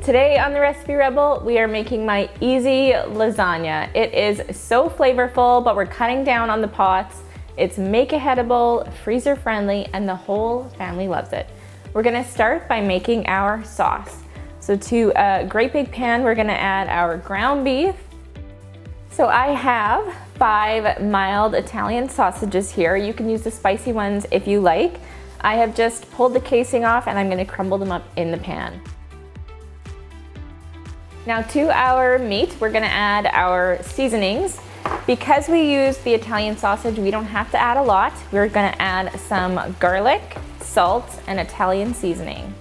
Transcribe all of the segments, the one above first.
today on the Recipe Rebel, we are making my easy lasagna. It is so flavorful, but we're cutting down on the pots. It's make-aheadable, freezer-friendly, and the whole family loves it. We're gonna start by making our sauce. So to a great big pan, we're gonna add our ground beef. So I have 5 mild Italian sausages here. You can use the spicy ones if you like. I have just pulled the casing off and I'm gonna crumble them up in the pan. Now to our meat, we're gonna add our seasonings. Because we use the Italian sausage, we don't have to add a lot. We're gonna add some garlic, salt, and Italian seasoning.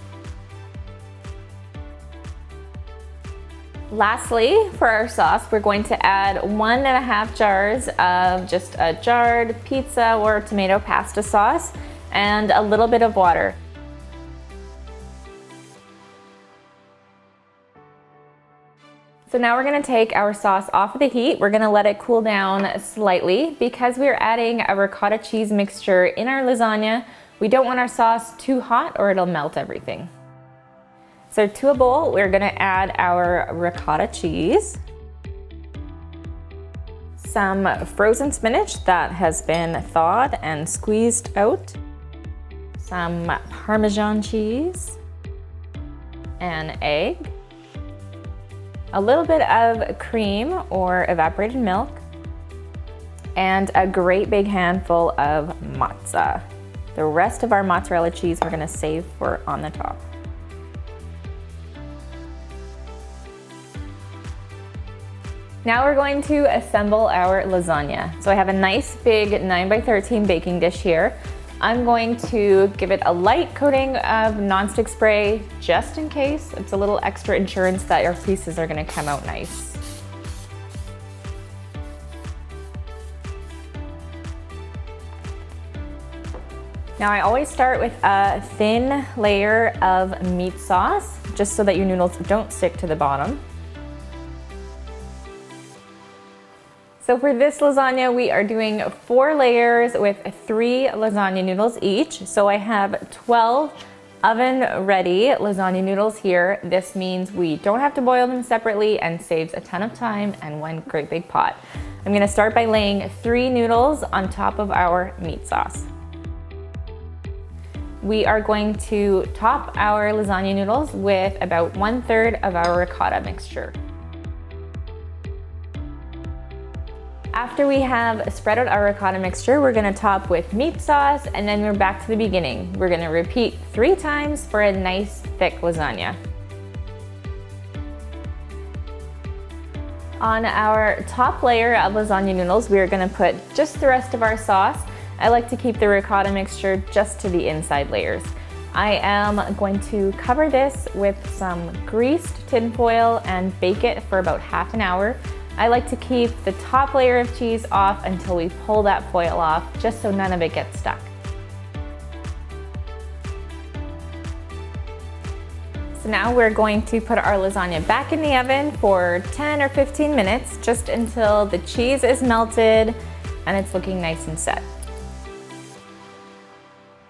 Lastly, for our sauce, we're going to add 1.5 jars of just a jarred pizza or tomato pasta sauce and a little bit of water. So now we're gonna take our sauce off of the heat. We're gonna let it cool down slightly. Because we're adding a ricotta cheese mixture in our lasagna, we don't want our sauce too hot or it'll melt everything. So to a bowl, we're gonna add our ricotta cheese, some frozen spinach that has been thawed and squeezed out, some Parmesan cheese, an egg, a little bit of cream or evaporated milk, and a great big handful of mozza. The rest of our mozzarella cheese we're gonna save for on the top. Now we're going to assemble our lasagna. So I have a nice big 9x13 baking dish here. I'm going to give it a light coating of nonstick spray just in case. It's a little extra insurance that your pieces are gonna come out nice. Now I always start with a thin layer of meat sauce, just so that your noodles don't stick to the bottom. So for this lasagna, we are doing 4 layers with 3 lasagna noodles each. So I have 12 oven-ready lasagna noodles here. This means we don't have to boil them separately and saves a ton of time and one great big pot. I'm gonna start by laying 3 noodles on top of our meat sauce. We are going to top our lasagna noodles with about 1/3 of our ricotta mixture. After we have spread out our ricotta mixture, we're gonna top with meat sauce and then we're back to the beginning. We're gonna repeat 3 times for a nice thick lasagna. On our top layer of lasagna noodles, we're gonna put just the rest of our sauce. I like to keep the ricotta mixture just to the inside layers. I am going to cover this with some greased tin foil and bake it for about half an hour. I like to keep the top layer of cheese off until we pull that foil off, just so none of it gets stuck. So now we're going to put our lasagna back in the oven for 10 or 15 minutes, just until the cheese is melted and it's looking nice and set.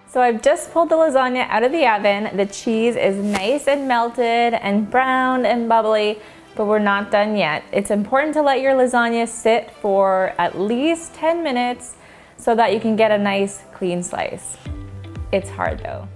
So I've just pulled the lasagna out of the oven. The cheese is nice and melted and browned and bubbly, but we're not done yet. It's important to let your lasagna sit for at least 10 minutes so that you can get a nice clean slice. It's hard though.